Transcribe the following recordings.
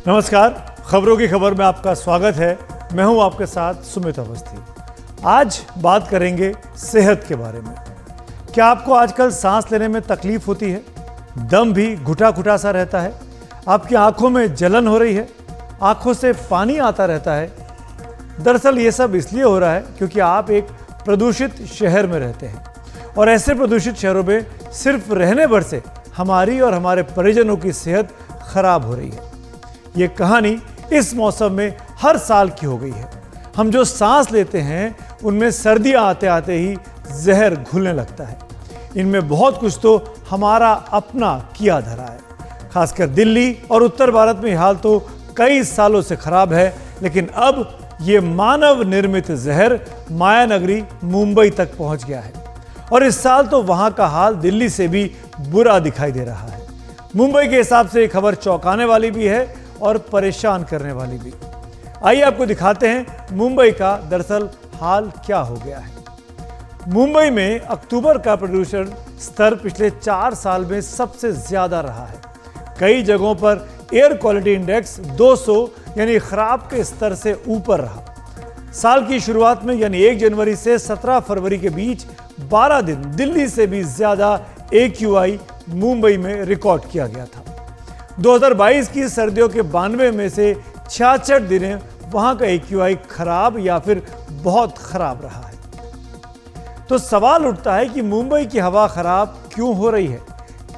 नमस्कार, खबरों की खबर में आपका स्वागत है। मैं हूं आपके साथ सुमित अवस्थी। आज बात करेंगे सेहत के बारे में। क्या आपको आजकल सांस लेने में तकलीफ होती है? दम भी घुटा घुटा सा रहता है? आपकी आंखों में जलन हो रही है? आंखों से पानी आता रहता है? दरअसल ये सब इसलिए हो रहा है क्योंकि आप एक प्रदूषित शहर में रहते हैं और ऐसे प्रदूषित शहरों में सिर्फ रहने भर से हमारी और हमारे परिजनों की सेहत खराब हो रही है। ये कहानी इस मौसम में हर साल की हो गई है। हम जो सांस लेते हैं उनमें सर्दियां आते आते ही जहर घुलने लगता है। इनमें बहुत कुछ तो हमारा अपना किया धरा है। खासकर दिल्ली और उत्तर भारत में हाल तो कई सालों से खराब है, लेकिन अब ये मानव निर्मित जहर माया नगरी मुंबई तक पहुंच गया है और इस साल तो वहां का हाल दिल्ली से भी बुरा दिखाई दे रहा है। मुंबई के हिसाब से ये खबर चौंकाने वाली भी है और परेशान करने वाली भी। आइए आपको दिखाते हैं मुंबई का दरअसल हाल क्या हो गया है। मुंबई में अक्टूबर का प्रदूषण स्तर पिछले 4 साल में सबसे ज्यादा रहा है। कई जगहों पर एयर क्वालिटी इंडेक्स 200 यानी खराब के स्तर से ऊपर रहा। साल की शुरुआत में यानी 1 जनवरी से 17 फरवरी के बीच 12 दिन दिल्ली से भी ज्यादा AQI मुंबई में रिकॉर्ड किया गया था। 2022 की सर्दियों के 92 में से 66 दिन वहां का AQI खराब या फिर बहुत खराब रहा है। तो सवाल उठता है कि मुंबई की हवा खराब क्यों हो रही है?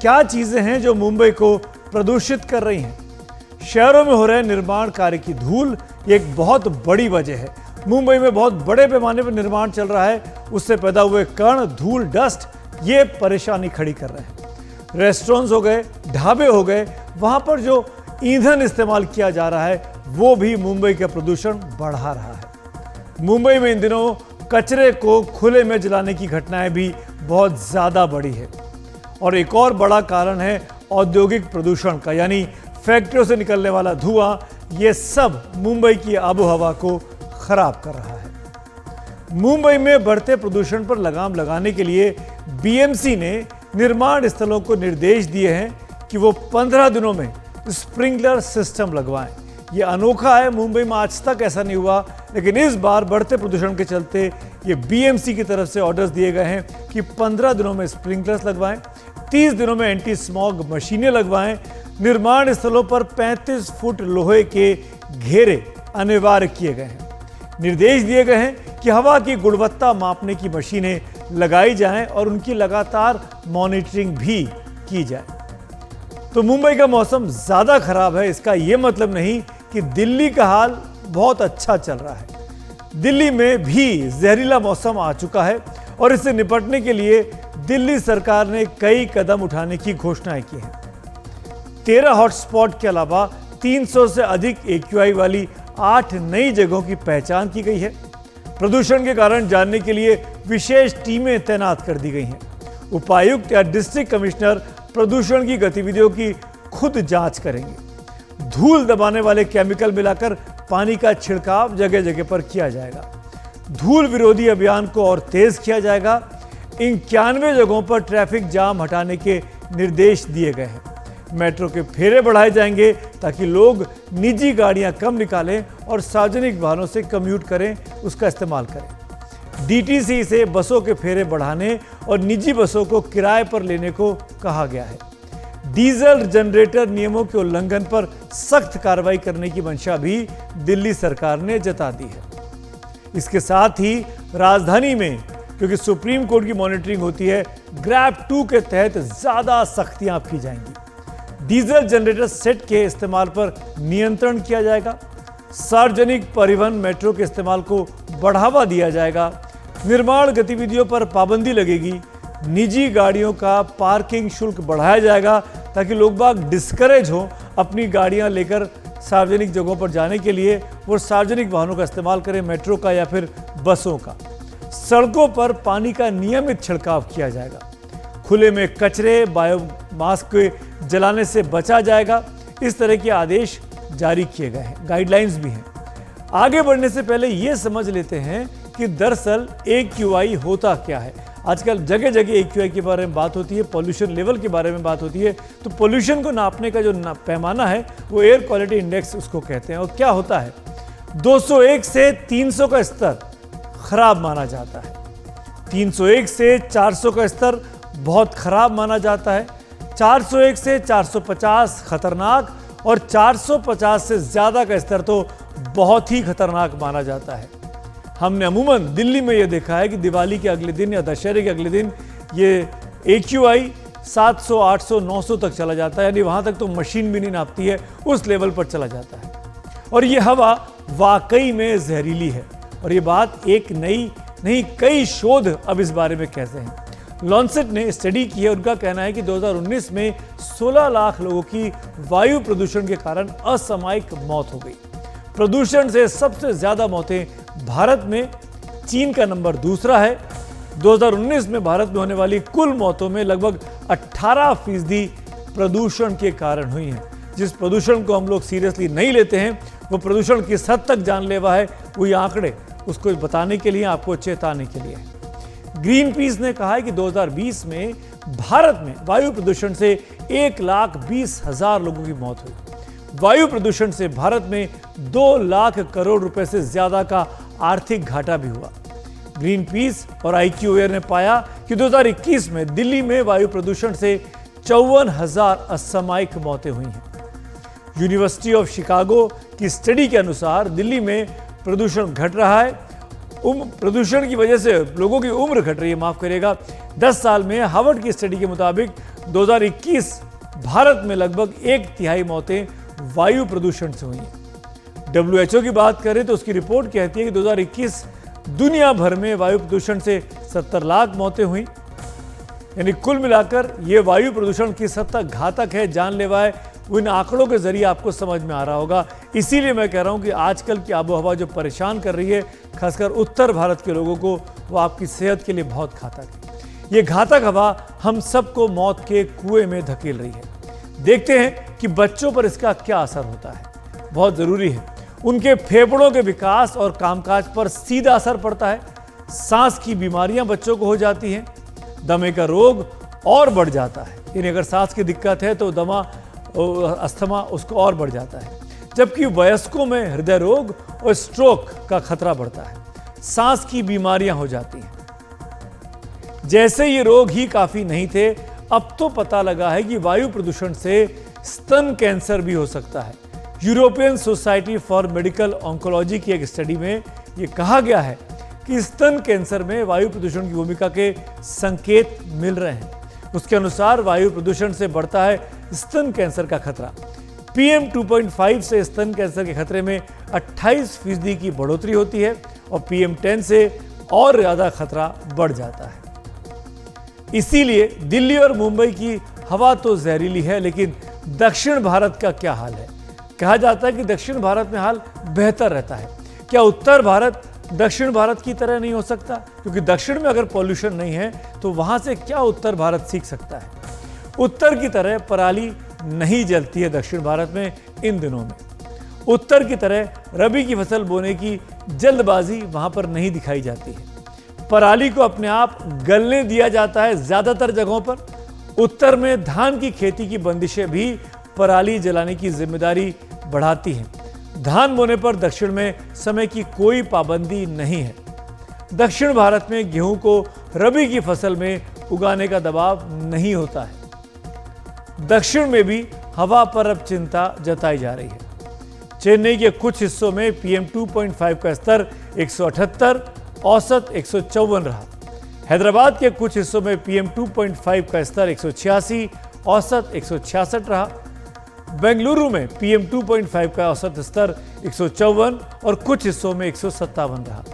क्या चीजें हैं जो मुंबई को प्रदूषित कर रही हैं? शहरों में हो रहे निर्माण कार्य की धूल एक बहुत बड़ी वजह है। मुंबई में बहुत बड़े पैमाने पर निर्माण चल रहा है, उससे पैदा हुए कण, धूल, डस्ट ये परेशानी खड़ी कर रहे हैं। रेस्टोरेंट्स हो गए, ढाबे हो गए, वहां पर जो ईंधन इस्तेमाल किया जा रहा है वो भी मुंबई का प्रदूषण बढ़ा रहा है। मुंबई में इन दिनों कचरे को खुले में जलाने की घटनाएं भी बहुत ज्यादा बढ़ी है और एक और बड़ा कारण है औद्योगिक प्रदूषण का, यानी फैक्ट्रियों से निकलने वाला धुआं। ये सब मुंबई की आबोहवा को खराब कर रहा है। मुंबई में बढ़ते प्रदूषण पर लगाम लगाने के लिए BMC ने निर्माण स्थलों को निर्देश दिए हैं कि वो 15 दिनों में स्प्रिंकलर सिस्टम लगवाएं। ये अनोखा है, मुंबई में आज तक ऐसा नहीं हुआ, लेकिन इस बार बढ़ते प्रदूषण के चलते ये BMC की तरफ से ऑर्डर्स दिए गए हैं कि 15 दिनों में स्प्रिंकलर्स लगवाएं, 30 दिनों में एंटी स्मॉग मशीनें लगवाएं। निर्माण स्थलों पर 35 फुट लोहे के घेरे अनिवार्य किए गए हैं। निर्देश दिए गए हैं कि हवा की गुणवत्ता मापने की मशीनें लगाई जाएं और उनकी लगातार मॉनिटरिंग भी की जाए। तो मुंबई का मौसम ज्यादा खराब है, इसका यह मतलब नहीं कि दिल्ली का हाल बहुत अच्छा चल रहा है। दिल्ली में भी जहरीला मौसम आ चुका है और इससे निपटने के लिए दिल्ली सरकार ने कई कदम उठाने की घोषणाएं की हैं। 13 हॉटस्पॉट के अलावा 300 से अधिक AQI वाली 8 नई जगहों की पहचान की गई है। प्रदूषण के कारण जानने के लिए विशेष टीमें तैनात कर दी गई हैं। उपायुक्त या डिस्ट्रिक्ट कमिश्नर प्रदूषण की गतिविधियों की खुद जांच करेंगे। धूल दबाने वाले केमिकल मिलाकर पानी का छिड़काव जगह जगह पर किया जाएगा। धूल विरोधी अभियान को और तेज किया जाएगा। 91 जगहों पर ट्रैफिक जाम हटाने के निर्देश दिए गए हैं। मेट्रो के फेरे बढ़ाए जाएंगे ताकि लोग निजी गाड़ियां कम निकालें और सार्वजनिक वाहनों से कम्यूट करें, उसका इस्तेमाल करें। DTC से बसों के फेरे बढ़ाने और निजी बसों को किराए पर लेने को कहा गया है। डीजल जनरेटर नियमों के उल्लंघन पर सख्त कार्रवाई करने की मंशा भी दिल्ली सरकार ने जता दी है। इसके साथ ही राजधानी में, क्योंकि सुप्रीम कोर्ट की मॉनिटरिंग होती है, ग्रैब 2 के तहत ज्यादा सख्तियां की जाएंगी। डीजल जनरेटर सेट के इस्तेमाल पर नियंत्रण किया जाएगा। सार्वजनिक परिवहन मेट्रो के इस्तेमाल को बढ़ावा दिया जाएगा। निर्माण गतिविधियों पर पाबंदी लगेगी। निजी गाड़ियों का पार्किंग शुल्क बढ़ाया जाएगा ताकि लोग बाग डिस्करेज हो अपनी गाड़ियां लेकर सार्वजनिक जगहों पर जाने के लिए। वो सार्वजनिक वाहनों का इस्तेमाल करें, मेट्रो का या फिर बसों का। सड़कों पर पानी का नियमित छिड़काव किया जाएगा। खुले में कचरे, बायोमास के जलाने से बचा जाएगा। इस तरह के आदेश जारी किए गए हैं, गाइडलाइंस भी हैं। आगे बढ़ने से पहले यह समझ लेते हैं कि दरअसल AQI होता क्या है। आजकल जगह जगह AQI के बारे में बात होती है, पॉल्यूशन लेवल के बारे में बात होती है। तो पॉल्यूशन को नापने का जो पैमाना है वो एयर क्वालिटी इंडेक्स उसको कहते हैं। और क्या होता है, 201 से 300 का स्तर खराब माना जाता है, 301 से 400 का स्तर बहुत खराब माना जाता है, 401 से 450 खतरनाक और 450 से ज़्यादा का स्तर तो बहुत ही खतरनाक माना जाता है। हमने अमूमन दिल्ली में यह देखा है कि दिवाली के अगले दिन या दशहरे के अगले दिन ये AQI 700, 800, 900 तक चला जाता है, यानी वहाँ तक तो मशीन भी नहीं नापती है, उस लेवल पर चला जाता है। और ये हवा वाकई में जहरीली है। और ये बात एक नई नहीं, कई शोध अब इस बारे में कहते हैं। लॉन्सेट ने स्टडी की है, उनका कहना है कि 2019 में 16 लाख लोगों की वायु प्रदूषण के कारण असामयिक मौत हो गई। प्रदूषण से सबसे ज्यादा मौतें भारत में, चीन का नंबर दूसरा है। 2019 में भारत में होने वाली कुल मौतों में लगभग 18% प्रदूषण के कारण हुई हैं। जिस प्रदूषण को हम लोग सीरियसली नहीं लेते हैं, वो प्रदूषण किस हद तक जानलेवा है, वो ये आंकड़े उसको बताने के लिए, आपको चेताने के लिए। ग्रीन पीस ने कहा है कि 2020 में भारत में वायु प्रदूषण से 1,20,000 लोगों की मौत हुई। वायु प्रदूषण से भारत में 2 लाख करोड़ रुपए से ज्यादा का आर्थिक घाटा भी हुआ। ग्रीन पीस और IQAir ने पाया कि 2021 में दिल्ली में वायु प्रदूषण से 54,000 असामयिक मौतें हुई हैं। यूनिवर्सिटी ऑफ शिकागो की स्टडी के अनुसार दिल्ली में प्रदूषण घट रहा है। प्रदूषण की वजह से लोगों की उम्र घट रही है, माफ करिएगा। 10 साल में हार्वर्ड की स्टडी के मुताबिक 2021 भारत में लगभग 1/3 मौतें वायु प्रदूषण से हुई हैं। WHO की बात करें तो उसकी रिपोर्ट कहती है कि 2021 दुनिया भर में वायु प्रदूषण से 70 लाख मौतें हुई। यानी कुल मिलाकर ये वायु प्रदूषण किस हद तक घातक है, जानलेवा है, इन आंकड़ों के जरिए आपको समझ में आ रहा होगा। इसीलिए मैं कह रहा हूं कि आजकल की आबोहवा जो परेशान कर रही है, खासकर उत्तर भारत के लोगों को, वो आपकी सेहत के लिए बहुत घातक है। ये घातक हवा हम सबको मौत के कुएं में धकेल रही है। देखते हैं कि बच्चों पर इसका क्या असर होता है। बहुत जरूरी है, उनके फेफड़ों के विकास और कामकाज पर सीधा असर पड़ता है। सांस की बीमारियां बच्चों को हो जाती हैं, दमे का रोग और बढ़ जाता है। यानी अगर सांस की दिक्कत है तो दमा, अस्थमा उसको और बढ़ जाता है। जबकि वयस्कों में हृदय रोग और स्ट्रोक का खतरा बढ़ता है, सांस की बीमारियां हो जाती हैं। जैसे ये रोग ही काफी नहीं थे, अब तो पता लगा है कि वायु प्रदूषण से स्तन कैंसर भी हो सकता है। European society for medical oncology की एक स्टडी में यह कहा गया है कि स्तन कैंसर में वायु प्रदूषण की भूमिका के संकेत मिल रहे हैं। उसके अनुसार वायु प्रदूषण से बढ़ता है स्तन कैंसर का खतरा। PM 2.5 से स्तन कैंसर के खतरे में 28% की बढ़ोतरी होती है और PM 10 से और ज्यादा खतरा बढ़ जाता है। इसीलिए दिल्ली और मुंबई की हवा तो जहरीली है, लेकिन दक्षिण भारत का क्या हाल है? कहा जाता है कि दक्षिण भारत में हाल बेहतर रहता है। क्या उत्तर भारत दक्षिण भारत की तरह नहीं हो सकता? क्योंकि दक्षिण में अगर पॉल्यूशन नहीं है तो वहां से क्या उत्तर भारत सीख सकता है? उत्तर की तरह पराली नहीं जलती है दक्षिण भारत में इन दिनों में। उत्तर की तरह रबी की फसल बोने की जल्दबाजी वहां पर नहीं दिखाई जाती है। पराली को अपने आप गलने दिया जाता है ज्यादातर जगहों पर। उत्तर में धान की खेती की बंदिशें भी पराली जलाने की जिम्मेदारी बढ़ाती हैं। धान बोने पर दक्षिण में समय की कोई पाबंदी नहीं है। दक्षिण भारत में गेहूं को रबी की फसल में उगाने का दबाव नहीं होता है। दक्षिण में भी हवा पर अब चिंता जताई जा रही है। चेन्नई के कुछ हिस्सों में PM 2.5 का स्तर 178, औसत 154 रहा। हैदराबाद के कुछ हिस्सों में PM 2.5 का स्तर 186, औसत 166 रहा। बेंगलुरु में PM 2.5 का औसत स्तर 154 और कुछ हिस्सों में 157 रहा।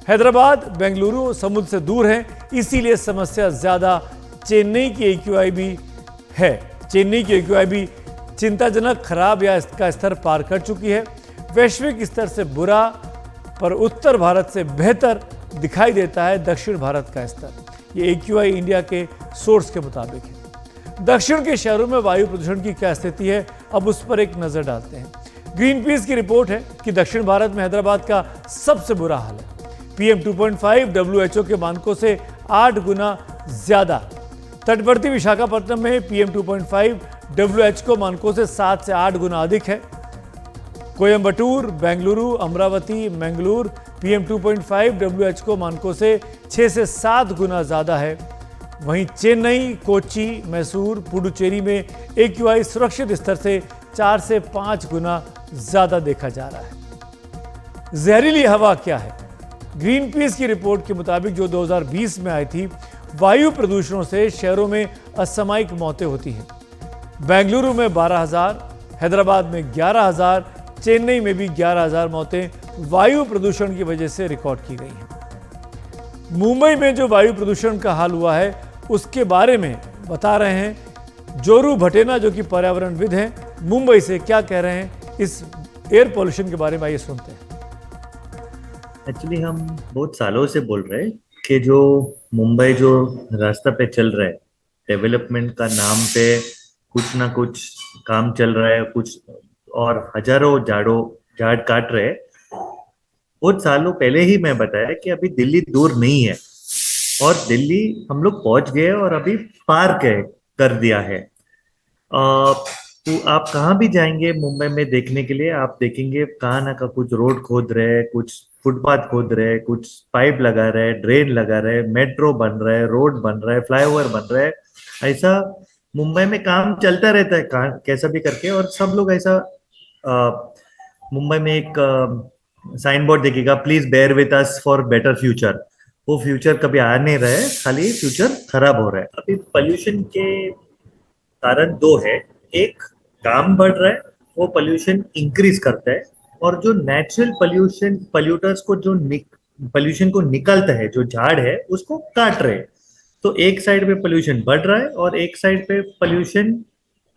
हैदराबाद, बेंगलुरु समुद्र से दूर है, इसीलिए समस्या ज्यादा चेन्नई की AQI भी है। चेन्नई की AQI भी चिंताजनक खराब या इसका स्तर पार कर चुकी है। वैश्विक स्तर से बुरा, पर उत्तर भारत से बेहतर दिखाई देता है दक्षिण भारत का स्तर। ये AQI इंडिया के सोर्स के मुताबिक है। दक्षिण के शहरों में वायु प्रदूषण की क्या स्थिति है, अब उस पर एक नजर डालते हैं। ग्रीन पीस की रिपोर्ट है कि दक्षिण भारत में हैदराबाद का सबसे बुरा हाल है। PM 2.5 WHO के मानकों से 8 गुना ज़्यादा। तटवर्ती विशाखापट्टनम में PM 2.5 WHO मानकों से 7 से 8 गुना अधिक है। कोयंबटूर, बेंगलुरु, अमरावती, मंगलूर PM 2.5 WHO मानकों से 6 से 7 गुना ज़्यादा है। वहीं चेन्नई, कोच्चि, मैसूर, पुडुचेरी में AQI सुरक्षित स्तर से 4 से 5 गुना ज़्यादा देखा जा रहा है। जहरीली हवा क्या है? ग्रीन पीस की रिपोर्ट के मुताबिक जो 2020 में आई थी, वायु प्रदूषणों से शहरों में असामयिक मौतें होती हैं। बेंगलुरु में 12,000, हैदराबाद में 11,000, चेन्नई में भी 11,000 मौतें वायु प्रदूषण की वजह से रिकॉर्ड की गई हैं। मुंबई में जो वायु प्रदूषण का हाल हुआ है उसके बारे में बता रहे हैं जोरू भटेना, जो कि पर्यावरणविद हैं। मुंबई से क्या कह रहे हैं इस एयर पॉल्यूशन के बारे में, आइए सुनते हैं। एक्चुअली हम बहुत सालों से बोल रहे हैं कि जो मुंबई जो रास्ता पे चल रहा है, डेवलपमेंट का नाम पे कुछ ना कुछ काम चल रहा है, कुछ और हजारों झाड़ काट रहे हैं। बहुत सालों पहले ही मैं बताया कि अभी दिल्ली दूर नहीं है और दिल्ली हम लोग पहुंच गए और अभी पार कर दिया है। तो आप कहाँ भी जाएंगे मुंबई में देखने के लिए, आप देखेंगे कहाँ ना का कुछ रोड खोद रहे हैं, कुछ फुटपाथ खोद रहे हैं, कुछ पाइप लगा रहे हैं, ड्रेन लगा रहे हैं, मेट्रो बन रहा है, रोड बन रहा है, फ्लाईओवर बन रहा है। ऐसा मुंबई में काम चलता रहता है कैसा भी करके। और सब लोग ऐसा मुंबई में एक साइन बोर्ड देखिएगा, please bear with us for better future. वो फ्यूचर कभी आ नहीं रहा है, खाली फ्यूचर खराब हो रहा है। अभी पोल्यूशन के कारण दो है, एक काम बढ़ रहा है, वो पोल्यूशन इंक्रीज करता है, और जो नेचुरल पोल्यूटर्स को जो पोल्यूशन को निकलता है, जो झाड़ है उसको काट रहे हैं। तो एक साइड पे पोल्यूशन बढ़ रहा है और एक साइड पे पोल्यूशन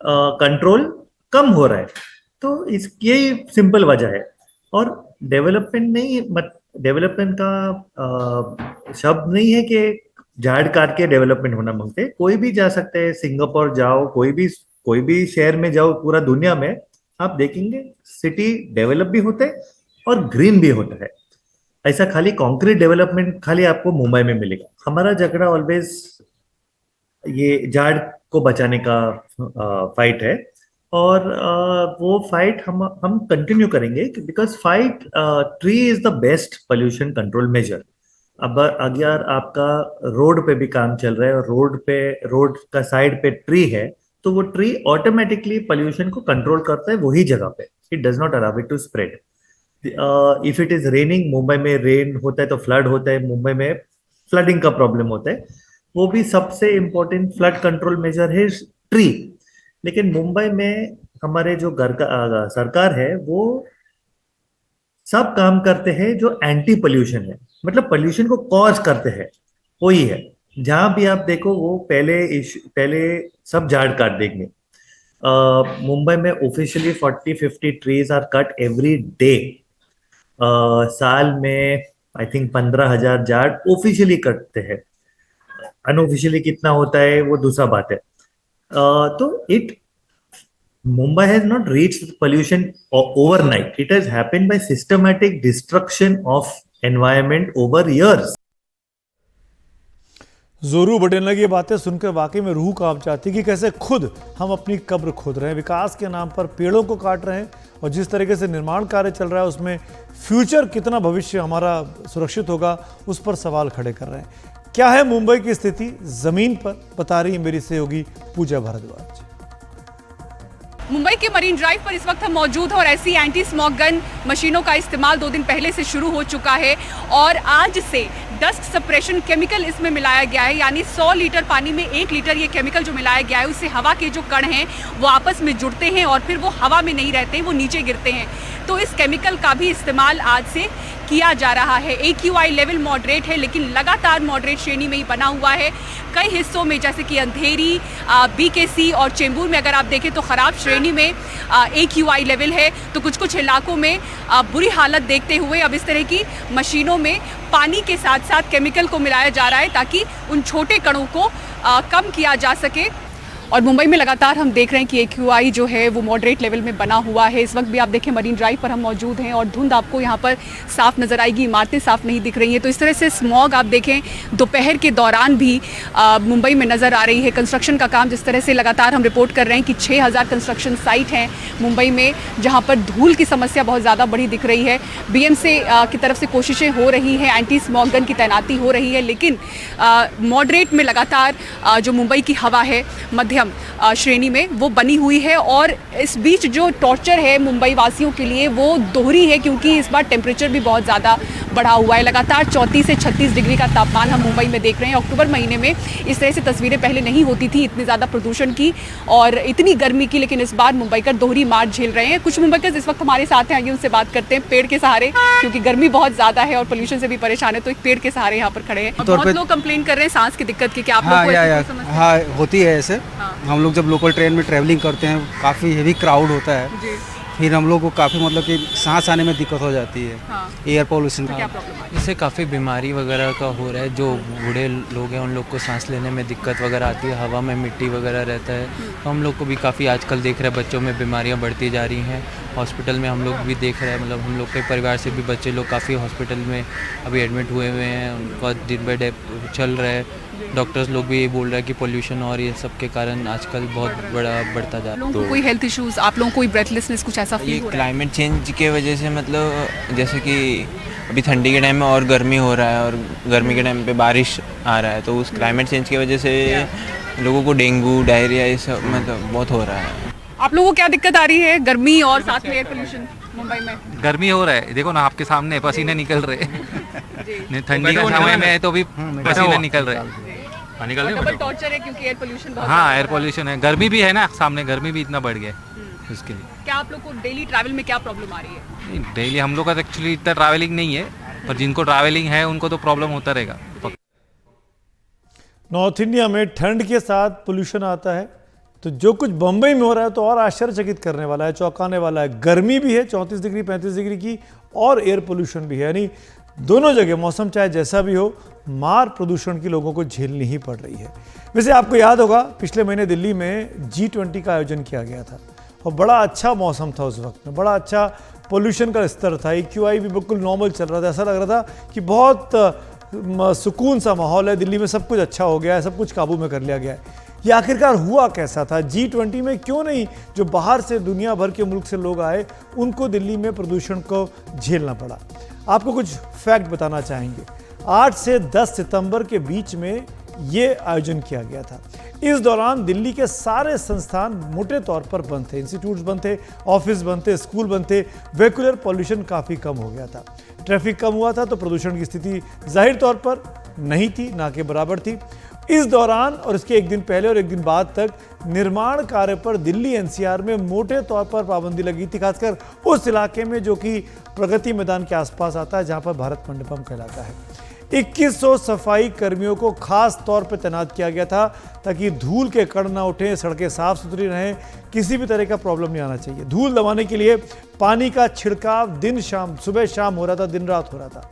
कंट्रोल कम हो रहा है। तो यही सिंपल वजह है। और डेवलपमेंट नहीं, डेवलपमेंट का शब्द नहीं है कि झाड़ काट के डेवलपमेंट होना मांगते। कोई भी जा सकते हैं, सिंगापुर जाओ, कोई भी शहर में जाओ, पूरा दुनिया में आप देखेंगे सिटी डेवलप भी होते हैं और ग्रीन भी होता है। ऐसा खाली कंक्रीट डेवलपमेंट खाली आपको मुंबई में मिलेगा। हमारा झगड़ा ऑलवेज ये झाड़ को बचाने का फाइट है, और वो फाइट हम कंटिन्यू करेंगे, because tree is the best pollution control measure. अब अगर आपका रोड पे भी काम चल रहा है और रोड का साइड पे ट्री है, तो वो ट्री ऑटोमेटिकली पोल्यूशन को कंट्रोल करता है वही जगह पे। It does not allow it to spread. If it is raining, Mumbai में रेन होता है तो फ्लड होता है, मुंबई में फ्लडिंग का प्रॉब्लम होता है। वो भी सबसे इंपॉर्टेंट फ्लड कंट्रोल मेजर है ट्री। लेकिन मुंबई में हमारे जो सरकार है वो सब काम करते हैं जो एंटी पोल्यूशन है, मतलब पोल्यूशन को कॉज करते हैं वही है। जहां भी आप देखो वो पहले सब झाड़ काट देंगे। मुंबई में officially 40-50 trees are cut every day. साल में आई थिंक 15,000 झाड़ ऑफिशियली कटते हैं। अनऑफिशियली कितना होता है वो दूसरा बात है। तो Mumbai has not reached pollution overnight. It has happened by systematic destruction of environment over years. जोरू भटेना की बातें सुनकर वाकई में रूह कांप जाती कि कैसे खुद हम अपनी कब्र खोद रहे हैं, विकास के नाम पर पेड़ों को काट रहे हैं, और जिस तरीके से निर्माण कार्य चल रहा है उसमें फ्यूचर कितना भविष्य हमारा सुरक्षित होगा उस पर सवाल खड़े कर रहे हैं। क्या है मुंबई की स्थिति जमीन पर, बता रही है मेरी सहयोगी पूजा भारद्वाज। मुंबई के मरीन ड्राइव पर इस वक्त हम मौजूद हैं और ऐसी एंटी स्मॉग गन मशीनों का इस्तेमाल 2 दिन पहले से शुरू हो चुका है, और आज से डस्ट सप्रेशन केमिकल इसमें मिलाया गया है। यानी 100 लीटर पानी में 1 लीटर ये केमिकल जो मिलाया गया है, उससे हवा के जो कण हैं वो आपस में जुड़ते हैं और फिर वो हवा में नहीं रहते, वो नीचे गिरते हैं। तो इस केमिकल का भी इस्तेमाल आज से किया जा रहा है। AQI लेवल मॉडरेट है, लेकिन लगातार मॉडरेट श्रेणी में ही बना हुआ है। कई हिस्सों में जैसे कि अंधेरी, BKC और चेंबूर में अगर आप देखें तो ख़राब श्रेणी में AQI लेवल है। तो कुछ इलाकों में बुरी हालत देखते हुए अब इस तरह की मशीनों में पानी के साथ साथ केमिकल को मिलाया जा रहा है ताकि उन छोटे कणों को कम किया जा सके। और मुंबई में लगातार हम देख रहे हैं कि AQI जो है वो मॉडरेट लेवल में बना हुआ है। इस वक्त भी आप देखें मरीन ड्राइव पर हम मौजूद हैं और धुंध आपको यहाँ पर साफ नज़र आएगी, इमारतें साफ नहीं दिख रही हैं। तो इस तरह से स्मॉग आप देखें दोपहर के दौरान भी मुंबई में नज़र आ रही है। कंस्ट्रक्शन का काम जिस तरह से लगातार हम रिपोर्ट कर रहे हैं कि 6000 कंस्ट्रक्शन साइट हैं मुंबई में जहाँ पर धूल की समस्या बहुत ज़्यादा बड़ी दिख रही है। BMC की तरफ से कोशिशें हो रही हैं, एंटी स्मॉग गन की तैनाती हो रही है, लेकिन मॉडरेट में लगातार जो मुंबई की हवा है मध्यम श्रेणी में वो बनी हुई है। और इस बीच जो टॉर्चर है मुंबई वासियों के लिए वो दोहरी है, क्योंकि इस बार टेम्परेचर भी बहुत ज़्यादा बढ़ा हुआ है। लगातार 34 से 36 डिग्री का तापमान हम मुंबई में देख रहे हैं। अक्टूबर महीने में इस तरह से तस्वीरें पहले नहीं होती थी, इतनी ज़्यादा प्रदूषण की और इतनी गर्मी की, लेकिन इस बार मुंबईकर दोहरी मार झेल रहे हैं। कुछ मुंबईकर इस वक्त हमारे साथ हैं, आइए उनसे बात करते हैं पेड़ के सहारे, क्योंकि गर्मी बहुत ज़्यादा है और पोल्यूशन से भी परेशान है, तो एक पेड़ के सहारे यहाँ पर खड़े हैं। बहुत लोग कंप्लेन कर रहे हैं सांस की दिक्कत की, क्या आप लोग को ऐसी कोई समस्या? हाँ होती है ऐसे। हम लोग जब लोकल ट्रेन में ट्रैवलिंग करते हैं काफ़ी हेवी क्राउड होता है, फिर हम लोग को काफ़ी मतलब कि सांस आने में दिक्कत हो जाती है। एयर पोल्यूशन क्या प्रॉब्लम है? इससे काफ़ी बीमारी वगैरह का हो रहा है। जो बूढ़े लोग हैं उन लोग को सांस लेने में दिक्कत वगैरह आती है, हवा में मिट्टी वगैरह रहता है, तो हम लोग को भी काफ़ी आजकल देख रहे हैं बच्चों में बीमारियां बढ़ती जा रही हैं। हॉस्पिटल में हम लोग भी देख रहे हैं, मतलब हम लोग के परिवार से भी बच्चे लोग काफ़ी हॉस्पिटल में अभी एडमिट हुए हुए हैं, उनका दिन बाय डे चल रहा है। डॉक्टर्स लोग भी ये बोल रहे हैं कि पोल्यूशन और ये सब के कारण आजकल बहुत बढ़ता जा रहा है। तो कोई हेल्थ इश्यूज, आप लोगों को कोई ब्रेथलेसनेस कुछ ऐसा ये फील हो रहा है? क्लाइमेट चेंज के वजह से, मतलब जैसे कि अभी ठंडी के टाइम में और गर्मी हो रहा है और गर्मी के टाइम पे बारिश आ रहा है, तो उस क्लाइमेट चेंज की वजह से लोगों को डेंगू डायरिया ये सब मतलब बहुत हो रहा है। आप लोगों को क्या दिक्कत आ रही है? गर्मी और साथ में एयर पोल्यूशन मुंबई में? गर्मी हो रहा है, देखो ना आपके सामने पसीने निकल रहे हैं। ठंडी का समय में है तो भी पसीने निकल रहे हैं। निकल रहे डबल टॉर्चर है क्योंकि एयर पोल्यूशन बहुत हाँ, ज़्यादा एयर हो रहा है। पोल्यूशन है, गर्मी भी है ना, सामने गर्मी भी इतना बढ़ गया है उसके लिए। क्या आप लोग को डेली ट्रैवल में क्या प्रॉब्लम आ रही है? डेली हम लोग का एक्चुअली इतना ट्रैवलिंग नहीं है, पर जिनको ट्रैवलिंग है उनको तो प्रॉब्लम होता रहेगा। नॉर्थ इंडिया में ठंड के साथ पोल्यूशन आता है, तो जो कुछ बम्बई में हो रहा है तो और आश्चर्यचकित करने वाला है, चौंकाने वाला है। गर्मी भी है 34 डिग्री 35 डिग्री की, और एयर पोल्यूशन भी है, यानी दोनों जगह मौसम चाहे जैसा भी हो, मार प्रदूषण की लोगों को झेलनी ही पड़ रही है। वैसे आपको याद होगा पिछले महीने दिल्ली में G20 का आयोजन किया गया था और बड़ा अच्छा मौसम था उस वक्त में, बड़ा अच्छा पोल्यूशन का स्तर था, AQI भी बिल्कुल नॉर्मल चल रहा था। ऐसा लग रहा था कि बहुत सुकून सा माहौल है, दिल्ली में सब कुछ अच्छा हो गया है, सब कुछ काबू में कर लिया गया है। ये आखिरकार हुआ कैसा था? G20 में क्यों नहीं जो बाहर से दुनिया भर के मुल्क से लोग आए उनको दिल्ली में प्रदूषण को झेलना पड़ा? आपको कुछ फैक्ट बताना चाहेंगे। 8 से 10 सितंबर के बीच में ये आयोजन किया गया था। इस दौरान दिल्ली के सारे संस्थान मोटे तौर पर बंद थे, इंस्टीट्यूट्स बंद थे, ऑफिस बंद थे, स्कूल बंद थे, वेहिकुलर पॉल्यूशन काफ़ी कम हो गया था, ट्रैफिक कम हुआ था, तो प्रदूषण की स्थिति जाहिर तौर पर नहीं थी, ना के बराबर थी। इस दौरान और इसके एक दिन पहले और एक दिन बाद तक निर्माण कार्य पर दिल्ली NCR में मोटे तौर पर पाबंदी लगी थी, खासकर उस इलाके में जो कि प्रगति मैदान के आसपास आता है, जहां पर भारत मंडपम कहलाता है। 2100 सफाई कर्मियों को खास तौर पर तैनात किया गया था ताकि धूल के कण ना उठें, सड़कें साफ सुथरी रहें, किसी भी तरह का प्रॉब्लम नहीं आना चाहिए। धूल दबाने के लिए पानी का छिड़काव दिन शाम, सुबह शाम हो रहा था, दिन रात हो रहा था।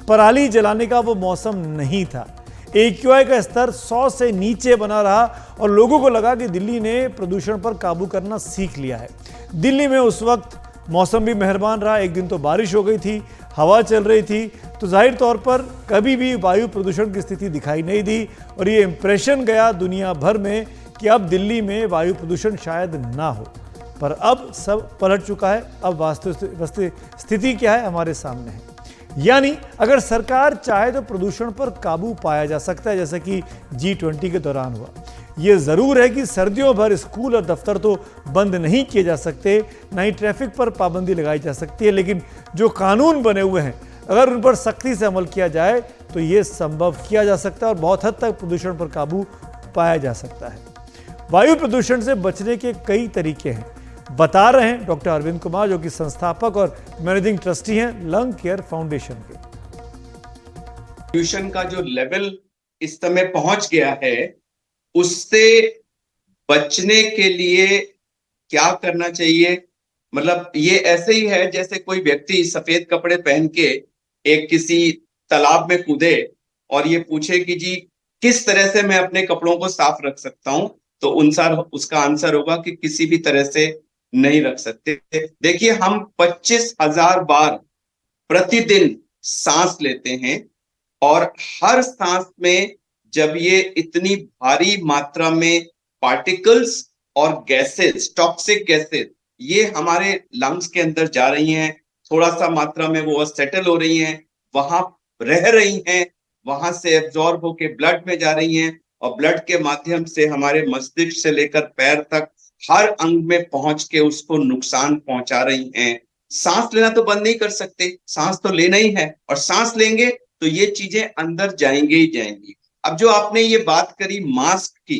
पराली जलाने का वो मौसम नहीं था। AQI का स्तर 100 से नीचे बना रहा और लोगों को लगा कि दिल्ली ने प्रदूषण पर काबू करना सीख लिया है। दिल्ली में उस वक्त मौसम भी मेहरबान रहा, एक दिन तो बारिश हो गई थी, हवा चल रही थी, तो जाहिर तौर पर कभी भी वायु प्रदूषण की स्थिति दिखाई नहीं दी और ये इंप्रेशन गया दुनिया भर में कि अब दिल्ली में वायु प्रदूषण शायद ना हो। पर अब सब पलट चुका है। अब वास्तविक स्थिति क्या है हमारे सामने है। यानी अगर सरकार चाहे तो प्रदूषण पर काबू पाया जा सकता है, जैसा कि G20 के दौरान हुआ। ये ज़रूर है कि सर्दियों भर स्कूल और दफ्तर तो बंद नहीं किए जा सकते, ना ही ट्रैफिक पर पाबंदी लगाई जा सकती है, लेकिन जो कानून बने हुए हैं अगर उन पर सख्ती से अमल किया जाए तो ये संभव किया जा सकता है और बहुत हद तक प्रदूषण पर काबू पाया जा सकता है। वायु प्रदूषण से बचने के कई तरीके हैं, बता रहे हैं डॉक्टर अरविंद कुमार, जो कि संस्थापक और मैनेजिंग ट्रस्टी हैं लंग केयर फाउंडेशन के। पोल्यूशन का जो लेवल इस समय पहुंच गया है, उससे बचने के लिए क्या करना चाहिए? मतलब ये ऐसे ही है जैसे कोई व्यक्ति सफेद कपड़े पहन के एक किसी तालाब में कूदे और ये पूछे कि जी किस तरह से मैं अपने कपड़ों को साफ रख सकता हूं, तो उसका आंसर होगा कि किसी भी तरह से नहीं रख सकते। देखिए, हम 25,000 बार प्रतिदिन सांस लेते हैं, और हर सांस में जब ये इतनी भारी मात्रा में पार्टिकल्स और गैसेस, टॉक्सिक गैसेस, ये हमारे लंग्स के अंदर जा रही हैं, थोड़ा सा मात्रा में वो सेटल हो रही हैं, वहां रह रही हैं, वहां से एब्जॉर्ब होके ब्लड में जा रही हैं, और ब्लड के माध्यम से हमारे मस्तिष्क से लेकर पैर तक हर अंग में पहुंच के उसको नुकसान पहुंचा रही हैं। सांस लेना तो बंद नहीं कर सकते, सांस तो लेना ही है, और सांस लेंगे तो ये चीजें अंदर जाएंगे ही जाएंगी। अब जो आपने ये बात करी मास्क की,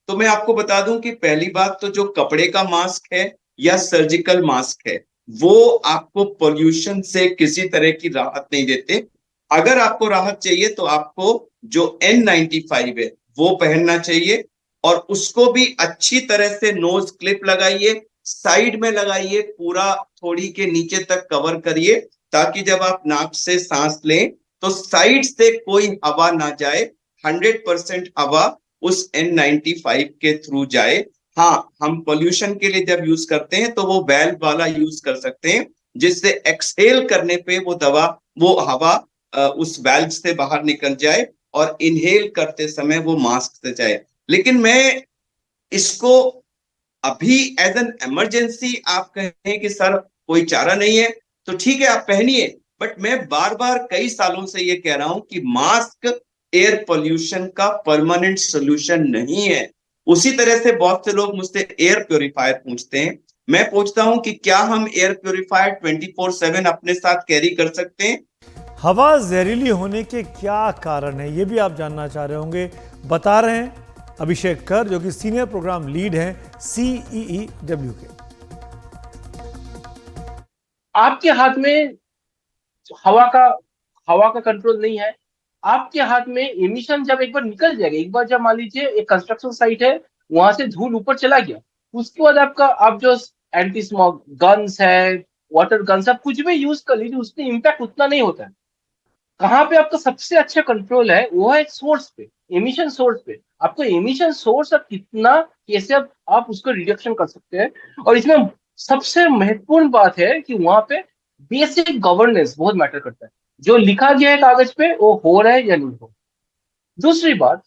तो मैं आपको बता दूं कि पहली बात तो जो कपड़े का मास्क है या सर्जिकल मास्क है, वो आपको पोल्यूशन से किसी तरह की राहत नहीं देते। अगर आपको राहत चाहिए तो आपको जो N95 है वो पहनना चाहिए, और उसको भी अच्छी तरह से नोज क्लिप लगाइए, साइड में लगाइए, पूरा थोड़ी के नीचे तक कवर करिए, ताकि जब आप नाक से सांस लें तो साइड से कोई हवा ना जाए, 100% हवा उस N95 के थ्रू जाए। हाँ, हम पोल्यूशन के लिए जब यूज करते हैं तो वो वेल्व वाला यूज कर सकते हैं, जिससे एक्सहेल करने पे वो हवा उस वेल्व से बाहर निकल जाए, और इनहेल करते समय वो मास्क से जाए। लेकिन मैं इसको अभी एज एन इमरजेंसी आप कहें कि सर कोई चारा नहीं है, तो ठीक है, आप पहनिए, बट मैं बार बार कई सालों से ये कह रहा हूं कि मास्क एयर पोल्यूशन का परमानेंट सोल्यूशन नहीं है। उसी तरह से बहुत से लोग मुझसे एयर प्योरीफायर पूछते हैं, मैं पूछता हूं कि क्या हम एयर प्योरीफायर 24/7 अपने साथ कैरी कर सकते हैं? हवा जहरीली होने के क्या कारण है, ये भी आप जानना चाह रहे होंगे। बता रहे हैं अभिषेक कर, जो कि सीनियर प्रोग्राम लीड हैं CEEW के। आपके हाथ में हवा का कंट्रोल नहीं है। आपके हाथ में एमिशन जब एक बार निकल जाएगा, एक बार जब मान लीजिए एक कंस्ट्रक्शन साइट है, वहां से धूल ऊपर चला गया, उसके बाद आप जो एंटी स्मॉग गन्स है, वाटर गन्स, आप कुछ भी यूज कर लीजिए, उसमें इम्पैक्ट उतना नहीं होता है। कहाँ पे आपका सबसे अच्छा कंट्रोल है, वो है सोर्स पे, एमिशन सोर्स पे। आपको एमिशन सोर्स अब कितना, कैसे आप उसको रिडक्शन कर सकते हैं। और इसमें सबसे महत्वपूर्ण बात है कि वहां पे बेसिक गवर्नेंस बहुत मैटर करता है। जो लिखा गया है कागज पे वो हो रहा है या नहीं हो। दूसरी बात,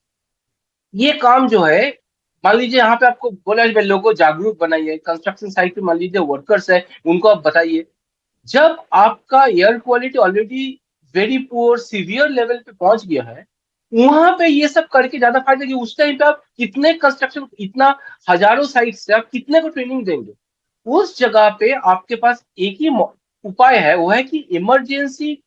ये काम जो है, मान लीजिए यहाँ पे आपको बोला है लोगों को जागरूक बनाइए, कंस्ट्रक्शन साइट पे मान लीजिए वर्कर्स है, उनको आप बताइए। जब आपका air quality already very poor severe level पे पहुंच गया है, वहां पे ये सब करके ज्यादा फायदा, कि उस टाइम पे आप कितने कंस्ट्रक्शन, इतना हजारों साइट से आप कितने को ट्रेनिंग देंगे। उस जगह पे आपके पास एक ही उपाय है, वो है कि इमरजेंसी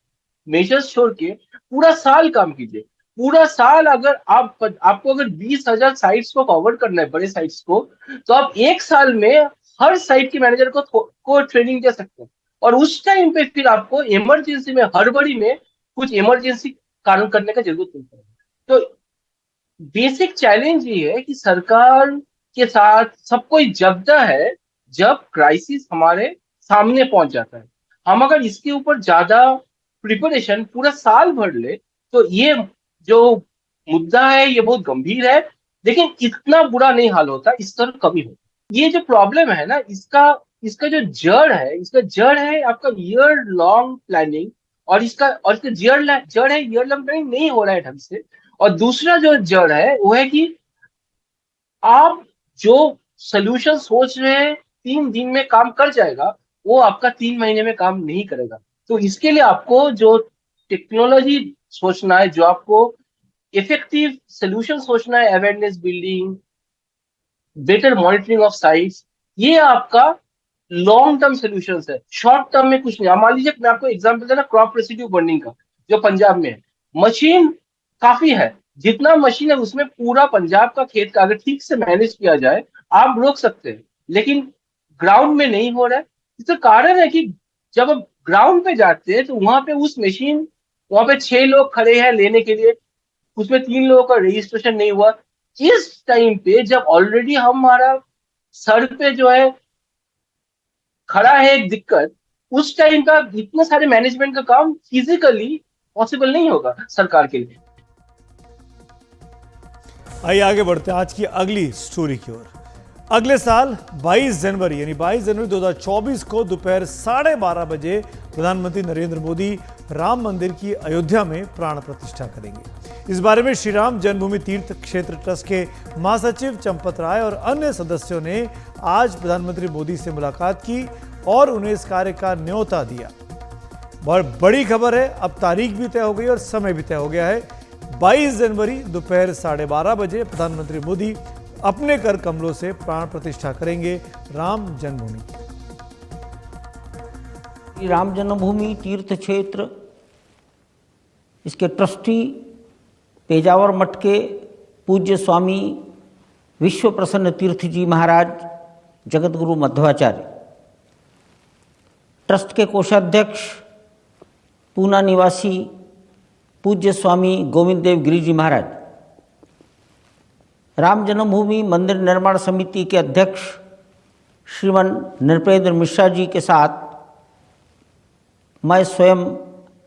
मेजर्स छोड़ के पूरा साल काम कीजिए। पूरा साल अगर आपको अगर 20,000 साइट्स को कवर करना है, बड़े साइट्स को, तो आप एक साल में हर साइट के मैनेजर को ट्रेनिंग दे सकते हैं। और उस टाइम पे फिर आपको इमरजेंसी में, हड़बड़ी में कुछ इमरजेंसी कारण करने का जरूरत नहीं पड़ेगा। तो बेसिक चैलेंज ये है कि सरकार के साथ सब कोई जगदा है जब क्राइसिस हमारे सामने पहुंच जाता है। हम अगर इसके ऊपर ज्यादा प्रिपरेशन पूरा साल भर ले, तो ये जो मुद्दा है ये बहुत गंभीर है, लेकिन इतना बुरा नहीं हाल होता, इस तरह कमी होता। ये जो प्रॉब्लम है ना, इसका जो जड़ है आपका ईयर लॉन्ग प्लानिंग, और इसका जड़ है ईयर लॉन्ग प्लानिंग नहीं हो रहा है ढंग से। और दूसरा जो जड़ है वो है कि आप जो सोल्यूशन सोच रहे हैं 3 दिन में काम कर जाएगा, वो आपका 3 महीने में काम नहीं करेगा। तो इसके लिए आपको जो टेक्नोलॉजी सोचना है, जो आपको इफेक्टिव सोल्यूशन सोचना है, awareness building, better monitoring of sites, ये आपका लॉन्ग टर्म सोल्यूशन है, शॉर्ट टर्म में कुछ नहीं। मान लीजिए मैं आपको एग्जांपल देना क्रॉप रेसिड्यू बर्निंग का, जो पंजाब में है। मशीन काफी है, जितना मशीन है उसमें पूरा पंजाब का खेत का अगर ठीक से मैनेज किया जाए, आप रोक सकते हैं। लेकिन ग्राउंड में नहीं हो रहा है। इसका कारण है कि जब आप ग्राउंड पे जाते हैं तो वहां पे उस मशीन, वहां पे 6 लोग खड़े हैं लेने के लिए, उसमें 3 लोगों का रजिस्ट्रेशन नहीं हुआ। इस टाइम पे जब ऑलरेडी हमारा सर पे जो है खड़ा है एक दिक्कत, उस टाइम का इतने सारे मैनेजमेंट का काम फिजिकली पॉसिबल नहीं होगा सरकार के लिए। आइए आगे बढ़ते हैं आज की अगली स्टोरी की ओर। अगले साल 22 जनवरी यानी 22 जनवरी 2024 को दोपहर 12:30 बजे प्रधानमंत्री नरेंद्र मोदी राम मंदिर की अयोध्या में प्राण प्रतिष्ठा करेंगे। इस बारे में श्री राम जन्मभूमि तीर्थ क्षेत्र ट्रस्ट के महासचिव चंपत राय और अन्य सदस्यों ने आज प्रधानमंत्री मोदी से मुलाकात की और उन्हें इस कार्य का न्योता दिया। बहुत बड़ी खबर है, अब तारीख भी तय हो गई और समय भी तय हो गया है। 22 जनवरी दोपहर 12:30 बजे प्रधानमंत्री मोदी अपने कर कमलों से प्राण प्रतिष्ठा करेंगे राम जन्मभूमि। राम जन्मभूमि तीर्थ क्षेत्र इसके ट्रस्टी पेजावर मठ के पूज्य स्वामी विश्व प्रसन्न तीर्थ जी महाराज जगत गुरु मध्वाचार्य, ट्रस्ट के कोषाध्यक्ष पूना निवासी पूज्य स्वामी गोविंद देव गिरी जी महाराज, राम जन्मभूमि मंदिर निर्माण समिति के अध्यक्ष श्रीमान नृपेंद्र मिश्रा जी के साथ मैं स्वयं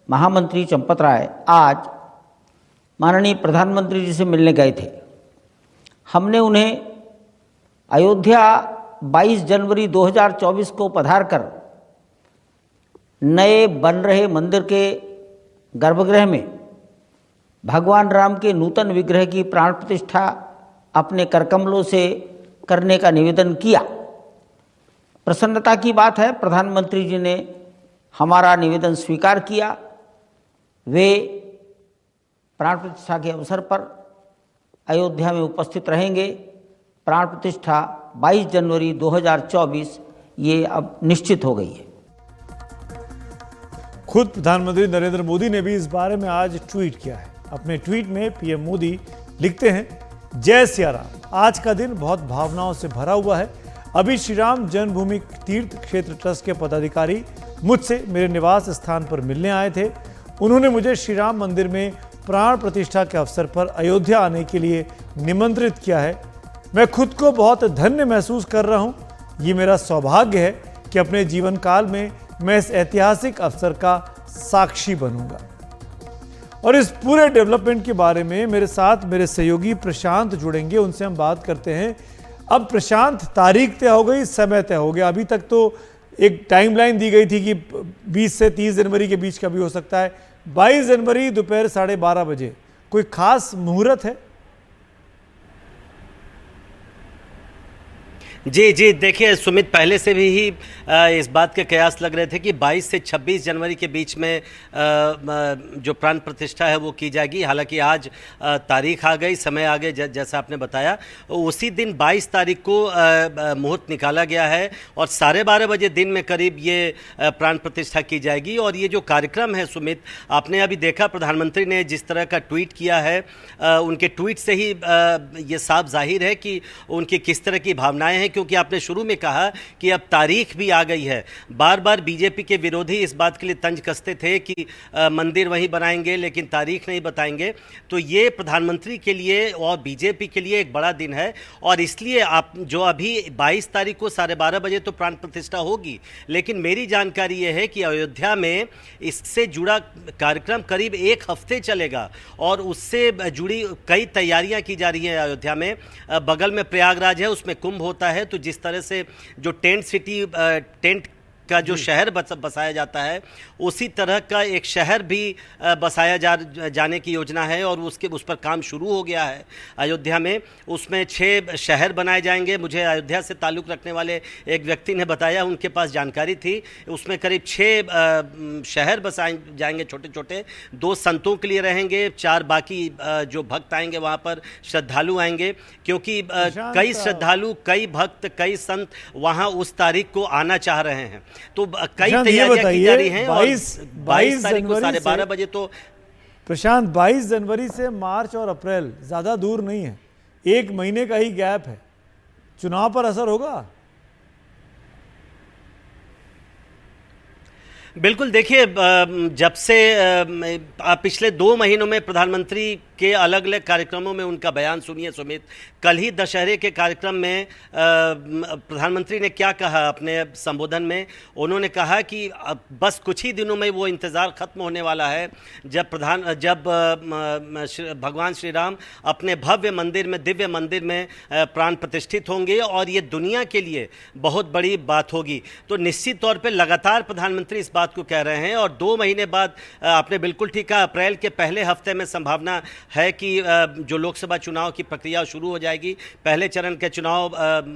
महामंत्री चंपत राय आज माननीय प्रधानमंत्री जी से मिलने गए थे। हमने उन्हें अयोध्या 22 जनवरी 2024 को पधार कर नए बन रहे मंदिर के गर्भगृह में भगवान राम के नूतन विग्रह की प्राण प्रतिष्ठा अपने करकमलों से करने का निवेदन किया। प्रसन्नता की बात है, प्रधानमंत्री जी ने हमारा निवेदन स्वीकार किया। वे प्राण प्रतिष्ठा के अवसर पर अयोध्या में उपस्थित रहेंगे। प्राण प्रतिष्ठा 22 जनवरी 2024 ये अब निश्चित हो गई है। खुद प्रधानमंत्री नरेंद्र मोदी ने भी इस बारे में आज ट्वीट किया है। अपने ट्वीट में पीएम मोदी लिखते हैं, जय सिया राम। आज का दिन बहुत भावनाओं से भरा हुआ है। अभी श्री राम जन्मभूमि तीर्थ क्षेत्र ट्रस्ट के पदाधिकारी मुझसे मेरे निवास स्थान पर मिलने आए थे। उन्होंने मुझे श्री राम मंदिर में प्राण प्रतिष्ठा के अवसर पर अयोध्या आने के लिए निमंत्रित किया है। मैं खुद को बहुत धन्य महसूस कर रहा हूं। ये मेरा सौभाग्य है कि अपने जीवन काल में मैं इस ऐतिहासिक अवसर का साक्षी बनूंगा। और इस पूरे डेवलपमेंट के बारे में मेरे साथ मेरे सहयोगी प्रशांत जुड़ेंगे, उनसे हम बात करते हैं। अब प्रशांत, तारीख तय हो गई, समय तय हो गया। अभी तक तो एक टाइमलाइन दी गई थी कि 20 से 30 जनवरी के बीच का भी हो सकता है। 22 जनवरी दोपहर 12:30 बजे कोई खास मुहूर्त है? जी देखिए सुमित, पहले से भी ही इस बात के कयास लग रहे थे कि 22 से 26 जनवरी के बीच में जो प्राण प्रतिष्ठा है वो की जाएगी। हालांकि आज तारीख आ गई, समय आ गए, जैसा आपने बताया। उसी दिन 22 तारीख को मुहूर्त निकाला गया है और 12:30 बजे दिन में करीब ये प्राण प्रतिष्ठा की जाएगी। और ये जो कार्यक्रम है सुमित, आपने अभी देखा प्रधानमंत्री ने जिस तरह का ट्वीट किया है, उनके ट्वीट से ही ये साफ जाहिर है कि उनकी किस तरह की भावनाएं हैं। क्योंकि आपने शुरू में कहा कि अब तारीख भी आ गई है। बार बार बीजेपी के विरोधी इस बात के लिए तंज कसते थे कि मंदिर वहीं बनाएंगे लेकिन तारीख नहीं बताएंगे। तो ये प्रधानमंत्री के लिए और बीजेपी के लिए एक बड़ा दिन है। और इसलिए आप जो अभी 22 तारीख को 12:30 बजे तो प्राण प्रतिष्ठा होगी, लेकिन मेरी जानकारी ये है कि अयोध्या में इससे जुड़ा कार्यक्रम करीब 1 हफ्ते चलेगा और उससे जुड़ी कई तैयारियां की जा रही हैं। अयोध्या में बगल में प्रयागराज है, उसमें कुंभ होता है। तो जिस तरह से जो टेंट सिटी, टेंट का जो शहर बसाया जाता है, उसी तरह का एक शहर भी बसाया जाने की योजना है और उस पर काम शुरू हो गया है अयोध्या में। उसमें 6 शहर बनाए जाएंगे। मुझे अयोध्या से ताल्लुक़ रखने वाले एक व्यक्ति ने बताया, उनके पास जानकारी थी। उसमें करीब 6 शहर बसाए जाएंगे छोटे छोटे। 2 संतों के लिए रहेंगे, 4 बाकी जो भक्त आएंगे वहाँ पर श्रद्धालु आएंगे। क्योंकि कई श्रद्धालु, कई भक्त, कई संत वहाँ उस तारीख को आना चाह रहे हैं। तो कई तैयारियां की जा रही हैं। 22 तारीख को 12:30 बजे तो प्रशांत, 22 जनवरी से मार्च और अप्रैल ज्यादा दूर नहीं है, 1 महीने का ही गैप है। चुनाव पर असर होगा? बिल्कुल, देखिए जब से आप पिछले 2 महीनों में प्रधानमंत्री के अलग अलग कार्यक्रमों में उनका बयान सुनिए सुमित। कल ही दशहरे के कार्यक्रम में प्रधानमंत्री ने क्या कहा अपने संबोधन में? उन्होंने कहा कि अब बस कुछ ही दिनों में वो इंतज़ार ख़त्म होने वाला है जब भगवान श्री राम अपने भव्य मंदिर में, दिव्य मंदिर में प्राण प्रतिष्ठित होंगे और ये दुनिया के लिए बहुत बड़ी बात होगी। तो निश्चित तौर पे लगातार प्रधानमंत्री इस बात को कह रहे हैं और 2 महीने बाद आपने बिल्कुल ठीक कहा, अप्रैल के पहले हफ्ते में संभावना है कि जो लोकसभा चुनाव की प्रक्रिया शुरू हो जाएगी। पहले चरण के चुनाव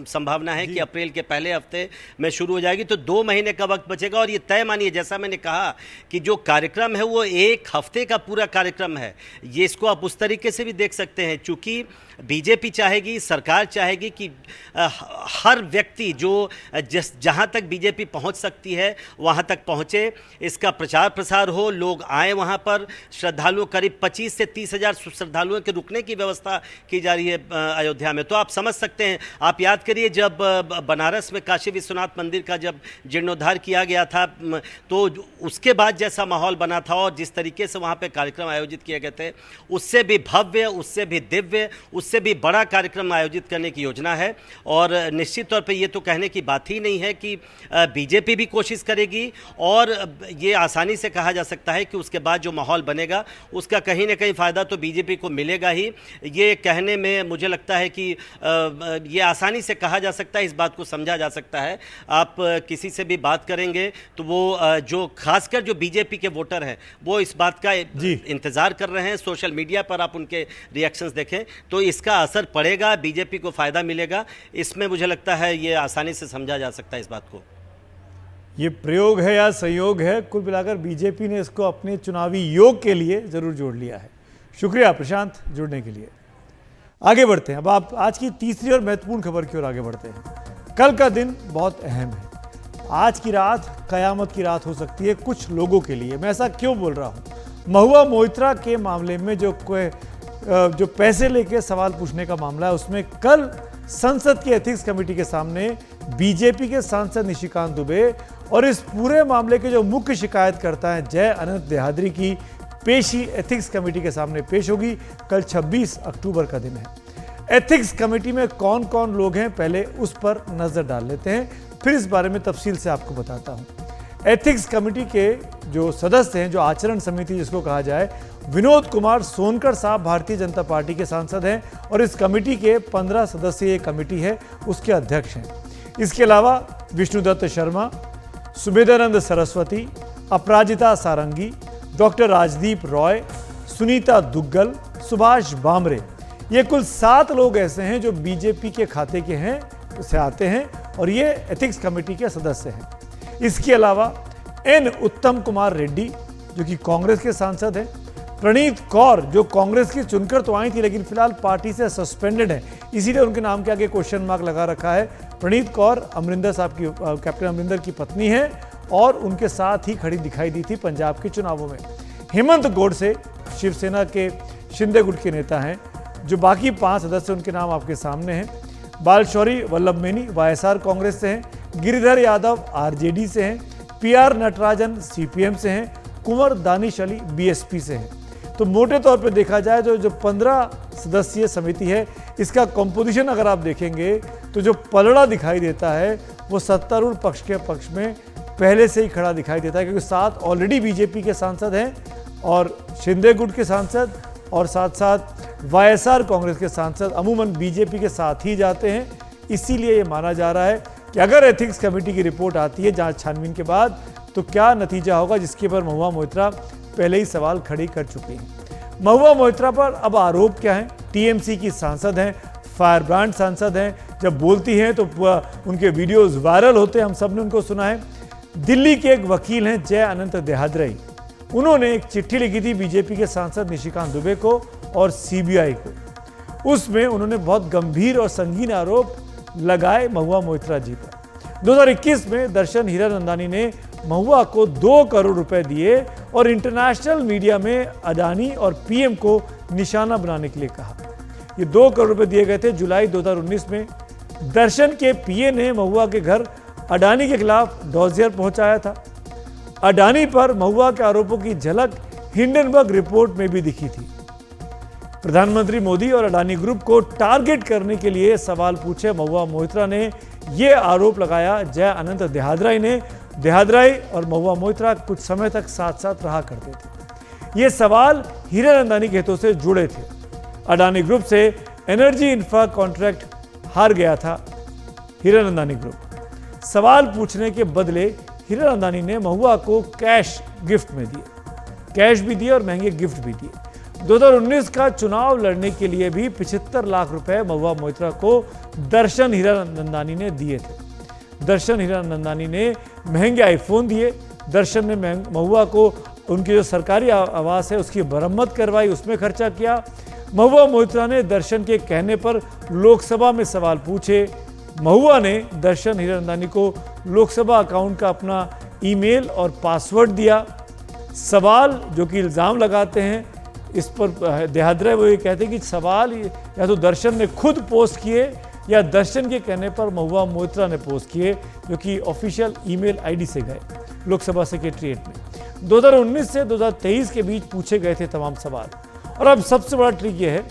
संभावना है कि अप्रैल के पहले हफ्ते में शुरू हो जाएगी। तो 2 महीने का वक्त बचेगा और ये तय मानिए, जैसा मैंने कहा कि जो कार्यक्रम है वो 1 हफ्ते का पूरा कार्यक्रम है। ये इसको आप उस तरीके से भी देख सकते हैं, चूँकि बीजेपी चाहेगी, सरकार चाहेगी कि हर व्यक्ति जो जहाँ तक बीजेपी पहुँच सकती है वहाँ तक पहुँचे, इसका प्रचार प्रसार हो, लोग आए वहाँ पर। श्रद्धालुओं, करीब 25 से 30 हज़ार श्रद्धालुओं के रुकने की व्यवस्था की जा रही है अयोध्या में। तो आप समझ सकते हैं, आप याद करिए जब बनारस में काशी विश्वनाथ मंदिर का जब जीर्णोद्धार किया गया था तो उसके बाद जैसा माहौल बना था और जिस तरीके से वहाँ पे कार्यक्रम आयोजित किए गए थे, उससे भी भव्य, उससे भी दिव्य, उससे भी बड़ा कार्यक्रम आयोजित करने की योजना है। और निश्चित तौर पे ये तो कहने की बात ही नहीं है कि बीजेपी भी कोशिश करेगी और ये आसानी से कहा जा सकता है कि उसके बाद जो माहौल बनेगा उसका कहीं ना कहीं फ़ायदा तो बीजेपी को मिलेगा ही। ये कहने में मुझे लगता है कि ये आसानी से कहा जा सकता है, इस बात को समझा जा सकता है। आप किसी से भी बात करेंगे तो वो जो खासकर जो बीजेपी के वोटर हैं वो इस बात का इंतज़ार कर रहे हैं। सोशल मीडिया पर आप उनके रिएक्शंस देखें तो इसका असर पड़ेगा, बीजेपी को फ़ायदा मिलेगा, इसमें मुझे लगता है ये आसानी से समझा जा सकता है इस बात को। ये प्रयोग है या संयोग है, कुल मिलाकर बीजेपी ने इसको अपने चुनावी योग के लिए ज़रूर जोड़ लिया है। शुक्रिया प्रशांत जुड़ने के लिए। आगे बढ़ते हैं, अब आप आज की तीसरी और महत्वपूर्ण खबर की ओर आगे बढ़ते हैं। कल का दिन बहुत अहम है। आज की रात कयामत की रात हो सकती है कुछ लोगों के लिए। मैं ऐसा क्यों बोल रहा हूँ? महुआ मोइत्रा के मामले में जो पैसे लेके सवाल पूछने का मामला है, उसमें कल संसद की एथिक्स कमेटी के सामने बीजेपी के सांसद निशिकांत दुबे और इस पूरे मामले के जो मुख्य शिकायतकर्ता हैं जय अनंत देहाद्री की पेशी एथिक्स कमेटी के सामने पेश होगी। कल 26 अक्टूबर का दिन है। एथिक्स कमेटी में कौन कौन लोग हैं, पहले उस पर नजर डाल लेते हैं, फिर इस बारे में तफसील से आपको बताता हूं। एथिक्स कमेटी के जो सदस्य हैं, जो आचरण समिति जिसको कहा जाए, विनोद कुमार सोनकर साहब भारतीय जनता पार्टी के सांसद हैं और इस कमेटी के 15 सदस्यीय कमेटी है, उसके अध्यक्ष हैं। इसके अलावा विष्णुदत्त शर्मा, सुमेधानंद सरस्वती, अपराजिता सारंगी, डॉक्टर राजदीप रॉय, सुनीता दुग्गल, सुभाष बामरे, ये कुल 7 लोग ऐसे हैं जो बीजेपी के खाते के हैं, से आते हैं और ये एथिक्स कमेटी के सदस्य हैं। इसके अलावा एन उत्तम कुमार रेड्डी जो कि कांग्रेस के सांसद हैं, प्रणीत कौर जो कांग्रेस की चुनकर तो आई थी लेकिन फिलहाल पार्टी से सस्पेंडेड है, इसीलिए उनके नाम के आगे क्वेश्चन मार्क लगा रखा है। प्रणीत कौर अमरिंदर साहब की, कैप्टन अमरिंदर की पत्नी है और उनके साथ ही खड़ी दिखाई दी थी पंजाब के चुनावों में। हेमंत गोडसे शिवसेना के शिंदे गुट के नेता हैं। जो बाकी 5 सदस्य उनके नाम आपके सामने हैं। बालशौरी वल्लभमेनी वाईएसआर कांग्रेस से हैं, गिरिधर यादव आरजेडी से हैं, पीआर नटराजन सीपीएम से हैं, कुंवर दानिश अली बीएसपी से हैं। तो मोटे तौर पे देखा जाए जो 15 सदस्यीय समिति है, इसका कंपोजिशन अगर आप देखेंगे तो जो पलड़ा दिखाई देता है वो सत्तारूढ़ पक्ष के पक्ष में पहले से ही खड़ा दिखाई देता है, क्योंकि 7 ऑलरेडी बीजेपी के सांसद हैं और शिंदे गुट के सांसद और साथ साथ वाईएसआर कांग्रेस के सांसद अमूमन बीजेपी के साथ ही जाते हैं। इसीलिए ये माना जा रहा है कि अगर एथिक्स कमेटी की रिपोर्ट आती है जांच छानबीन के बाद तो क्या नतीजा होगा, जिसके पर महुआ मोइत्रा पहले ही सवाल खड़े कर चुके हैं। महुआ मोइत्रा पर अब आरोप क्या है? टीएमसी की सांसद हैं, फायर ब्रांड सांसद हैं, जब बोलती हैं तो उनके वीडियोस वायरल होते हैं, हम सब ने उनको सुना है। दिल्ली के एक वकील हैं जय अनंत देहाद्री, उन्होंने एक चिट्ठी लिखी थी बीजेपी के सांसद निशिकांत दुबे को और सीबीआई को। उसमें उन्होंने बहुत गंभीर और संगीन आरोप लगाए महुआ मोइत्रा जी पर। 2021 में दर्शन हीरानंदानी ने महुआ को 2 करोड़ रुपए दिए और इंटरनेशनल मीडिया में अडानी और पीएम को निशाना बनाने के लिए कहा। ये 2 करोड़ रुपए दिए गए थे जुलाई 2019 में। दर्शन के पीए ने महुआ के घर अडानी के खिलाफ डॉजियर पहुंचाया था अडानी पर महुआ के आरोपों की झलक हिंडनबर्ग रिपोर्ट में भी दिखी थी। प्रधानमंत्री मोदी और अडानी ग्रुप को टारगेट करने के लिए सवाल पूछे महुआ मोइत्रा ने यह आरोप लगाया जय अनंत देहाद्राई और महुआ मोइत्रा कुछ समय तक साथ साथ रहा करते थे। ये सवाल हीरानंदानी के हितों से जुड़े थे। अडानी ग्रुप से एनर्जी इंफ्रा कॉन्ट्रैक्ट हार गया था हीरानंदानी ग्रुप। सवाल पूछने के बदले हीरानंदानी ने महुआ को कैश गिफ्ट में दिए, कैश भी दिए और महंगे गिफ्ट भी दिए। 2019 का चुनाव लड़ने के लिए भी 75 लाख रुपए महुआ मोइत्रा को दर्शन हीरानंदानी ने दिए थे। दर्शन हीरानंदानी ने महंगे आईफोन दिए। दर्शन ने महुआ को उनकी जो सरकारी आवास है उसकी मरम्मत करवाई, उसमें खर्चा किया। महुआ मोइत्रा ने दर्शन के कहने पर लोकसभा में सवाल पूछे। महुआ ने दर्शन हीरानंदानी को लोकसभा अकाउंट का अपना ईमेल और पासवर्ड दिया। सवाल जो कि इल्ज़ाम लगाते हैं इस पर देहाद्राई, वो ये कहते हैं कि सवाल या तो दर्शन ने खुद पोस्ट किए या दर्शन के कहने पर महुआ मोइत्रा ने पोस्ट किए, जो कि ऑफिशियल ईमेल आईडी से गए लोकसभा सेक्रेटरीट में। 2019 से 2023 के बीच पूछे गए थे तमाम सवाल। और अब सबसे बड़ा ट्रिक ये है,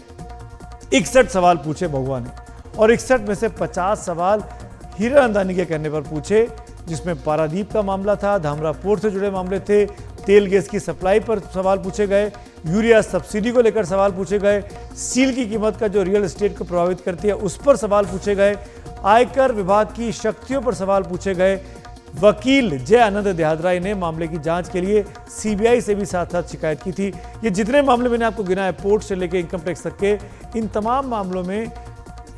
61 सवाल पूछे महुआ ने और 61 में से 50 सवाल हीरानंदानी के कहने पर पूछे, जिसमें पारादीप का मामला था, धामरा पोर्ट से जुड़े मामले थे, तेल गैस की सप्लाई पर सवाल पूछे गए, यूरिया सब्सिडी को लेकर सवाल पूछे गए, स्टील की कीमत का जो रियल एस्टेट को प्रभावित करती है उस पर सवाल पूछे गए, आयकर विभाग की शक्तियों पर सवाल पूछे गए। वकील जय अनंत देहाद्राई ने मामले की जांच के लिए सीबीआई से भी साथ साथ शिकायत की थी। ये जितने मामले मैंने आपको गिनाए, पोर्ट से लेकर इनकम टैक्स तक के, इन तमाम मामलों में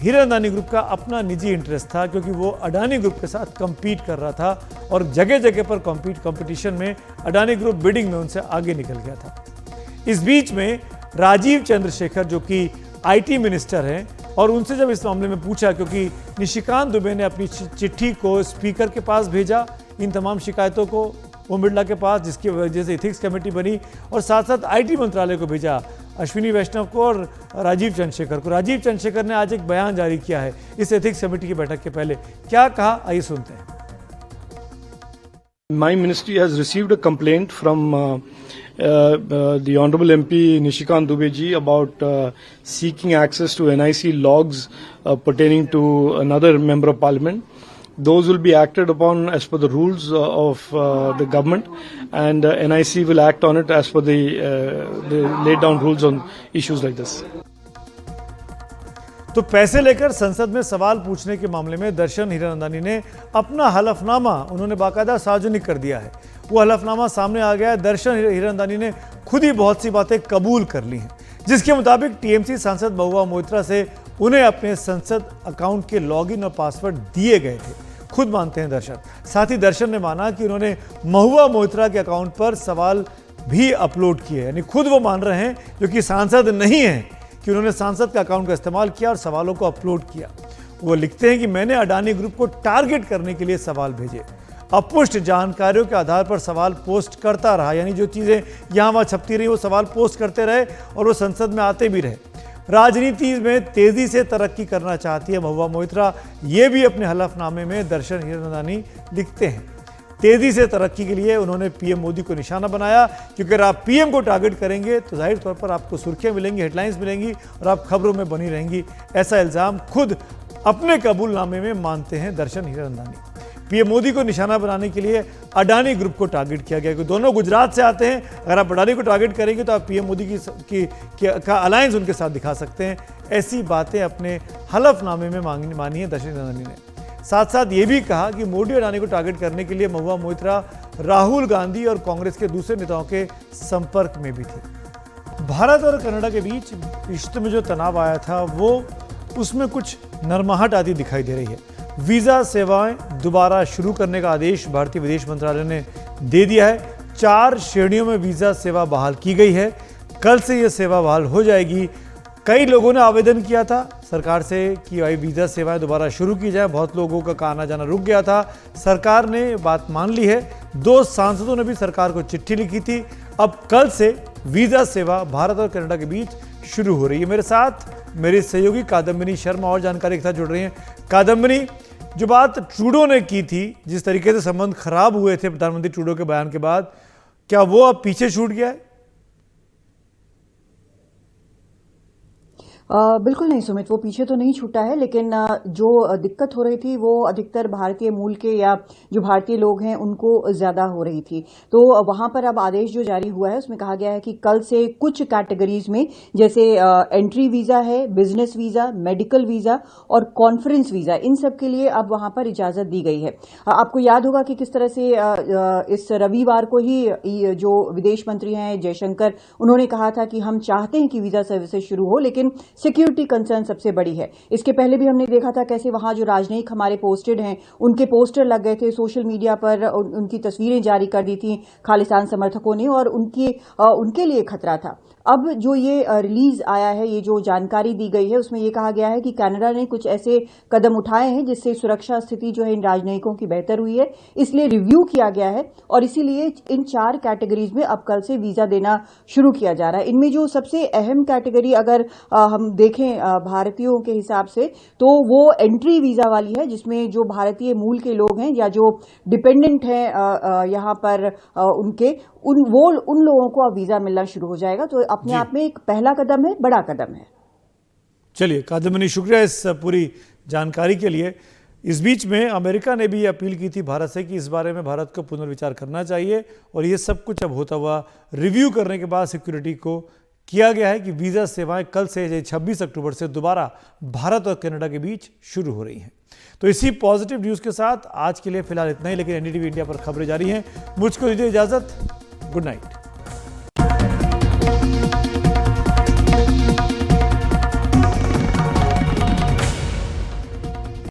हीरानंदानी ग्रुप का अपना निजी इंटरेस्ट था, क्योंकि वो अडानी ग्रुप के साथ compete कर रहा था और जगह जगह पर कंपटीशन में अडानी ग्रुप बिडिंग में उनसे आगे निकल गया था। इस बीच में राजीव चंद्रशेखर जो कि आईटी मिनिस्टर हैं, और उनसे जब इस मामले में पूछा, क्योंकि निशिकांत दुबे ने अपनी चिट्ठी को स्पीकर के पास भेजा इन तमाम शिकायतों को ओम बिरला के पास, जिसकी वजह से एथिक्स कमेटी बनी, और साथ साथ आईटी मंत्रालय को भेजा अश्विनी वैष्णव को और राजीव चंद्रशेखर को। राजीव चंद्रशेखर ने आज एक बयान जारी किया है इस एथिक्स कमेटी की बैठक के पहले। क्या कहा, आइए सुनते हैं। My ministry has received a complaint from the Honorable MP Nishikant Dubey ji about seeking access to NIC logs pertaining to another member of parliament. Those will be acted upon as per the rules of the government, and NIC will act on it as per the laid down rules on issues like this. तो पैसे लेकर संसद में सवाल पूछने के मामले में दर्शन हीरानंदानी ने अपना हलफनामा उन्होंने बाकायदा सार्वजनिक कर दिया है। वो हलफनामा सामने आ गया है। दर्शन हीरानंदानी ने खुद ही बहुत सी बातें कबूल कर ली हैं, जिसके मुताबिक टीएमसी सांसद महुआ मोइत्रा से उन्हें अपने संसद अकाउंट के लॉगिन और पासवर्ड दिए गए थे। खुद मानते हैं दर्शन। साथ ही दर्शन ने माना कि उन्होंने महुआ मोइत्रा के अकाउंट पर सवाल भी अपलोड किए, यानी खुद वो मान रहे हैं, जो कि सांसद नहीं है, कि उन्होंने सांसद का अकाउंट का इस्तेमाल किया और सवालों को अपलोड किया। वो लिखते हैं कि मैंने अडानी ग्रुप को टारगेट करने के लिए सवाल भेजे, अपुष्ट जानकारियों के आधार पर सवाल पोस्ट करता रहा, यानी जो चीज़ें यहाँ वहाँ छपती रही वो सवाल पोस्ट करते रहे और वो संसद में आते भी रहे। राजनीति में तेजी से तरक्की करना चाहती है महुआ मोइत्रा, ये भी अपने हलफनामे में दर्शन हीरानंदानी लिखते हैं। तेजी से तरक्की के लिए उन्होंने पीएम मोदी को निशाना बनाया, क्योंकि अगर आप पीएम को टारगेट करेंगे तो जाहिर तौर पर आपको सुर्खियां मिलेंगी, हेडलाइंस मिलेंगी और आप खबरों में बनी रहेंगी। ऐसा इल्ज़ाम खुद अपने कबूलनामे में मानते हैं दर्शन हीरानंदानी। पीएम मोदी को निशाना बनाने के लिए अडानी ग्रुप को टारगेट किया गया, क्योंकि दोनों गुजरात से आते हैं। अगर आप अडानी को टारगेट करेंगे तो आप पीएम मोदी का अलायंस उनके साथ दिखा सकते हैं। ऐसी बातें अपने हलफनामे में मानी है दर्शन हीरानंदानी ने। साथ साथ ये भी कहा कि मोदी और अडानी को टारगेट करने के लिए महुआ मोइत्रा राहुल गांधी और कांग्रेस के दूसरे नेताओं के संपर्क में भी थी। भारत और कनाडा के बीच रिश्ते में जो तनाव आया था वो उसमें कुछ नरमाहट आती दिखाई दे रही है। वीज़ा सेवाएं दोबारा शुरू करने का आदेश भारतीय विदेश मंत्रालय ने दे दिया है। 4 श्रेणियों में वीज़ा सेवा बहाल की गई है। कल से यह सेवा बहाल हो जाएगी। कई लोगों ने आवेदन किया था सरकार से कि भाई वीज़ा सेवाएं दोबारा शुरू की जाए। बहुत लोगों का आना जाना रुक गया था। सरकार ने बात मान ली है। 2 सांसदों ने भी सरकार को चिट्ठी लिखी थी। अब कल से वीज़ा सेवा भारत और कनाडा के बीच शुरू हो रही है। मेरे साथ मेरी सहयोगी कादम्बिनी शर्मा और जानकारी के साथ जुड़ रही हैं। कादम्बिनी, जो बात ट्रूडो ने की थी, जिस तरीके से संबंध खराब हुए थे प्रधानमंत्री ट्रूडो के बयान के बाद, क्या वो अब पीछे छूट गया है? बिल्कुल नहीं सुमित, वो पीछे तो नहीं छूटा है, लेकिन जो दिक्कत हो रही थी वो अधिकतर भारतीय मूल के या जो भारतीय लोग हैं उनको ज़्यादा हो रही थी। तो वहाँ पर अब आदेश जो जारी हुआ है उसमें कहा गया है कि कल से कुछ कैटेगरीज में, जैसे एंट्री वीज़ा है, बिजनेस वीज़ा, मेडिकल वीज़ा और कॉन्फ्रेंस वीज़ा, इन सब के लिए अब वहाँ पर इजाज़त दी गई है। आपको याद होगा कि किस तरह से इस रविवार को ही जो विदेश मंत्री हैं जयशंकर, उन्होंने कहा था कि हम चाहते हैं कि वीज़ा सर्विसेज शुरू हो, लेकिन सिक्योरिटी कंसर्न सबसे बड़ी है। इसके पहले भी हमने देखा था कैसे वहां जो राजनयिक हमारे पोस्टेड हैं उनके पोस्टर लग गए थे, सोशल मीडिया पर उनकी तस्वीरें जारी कर दी थी खालिस्तान समर्थकों ने, और उनके लिए खतरा था। अब जो ये रिलीज आया है, ये जो जानकारी दी गई है, उसमें ये कहा गया है कि कनाडा ने कुछ ऐसे कदम उठाए हैं जिससे सुरक्षा स्थिति जो है इन राजनयिकों की बेहतर हुई है, इसलिए रिव्यू किया गया है और इसीलिए इन 4 कैटेगरीज में अब कल से वीजा देना शुरू किया जा रहा है। इनमें जो सबसे अहम कैटेगरी अगर हम देखें भारतीयों के हिसाब से, तो वो एंट्री वीजा वाली है, जिसमें जो भारतीय मूल के लोग हैं या जो डिपेंडेंट हैं यहाँ पर उन लोगों को अब वीजा मिलना शुरू हो जाएगा। तो अपने आप में एक पहला कदम है, बड़ा कदम है। चलिए कादम्बिनी, शुक्रिया इस पूरी जानकारी के लिए। इस बीच में अमेरिका ने भी अपील की थी भारत से कि इस बारे में भारत को पुनर्विचार करना चाहिए, और ये सब कुछ अब होता हुआ रिव्यू करने के बाद सिक्योरिटी को किया गया है कि वीज़ा सेवाएं कल से 26 अक्टूबर से दोबारा भारत और कनाडा के बीच शुरू हो रही हैं। तो इसी पॉजिटिव न्यूज़ के साथ आज के लिए फिलहाल इतना ही, लेकिन एनडीटीवी इंडिया पर खबरें जारी हैं। मुझको दीजिए इजाज़त, गुड नाइट।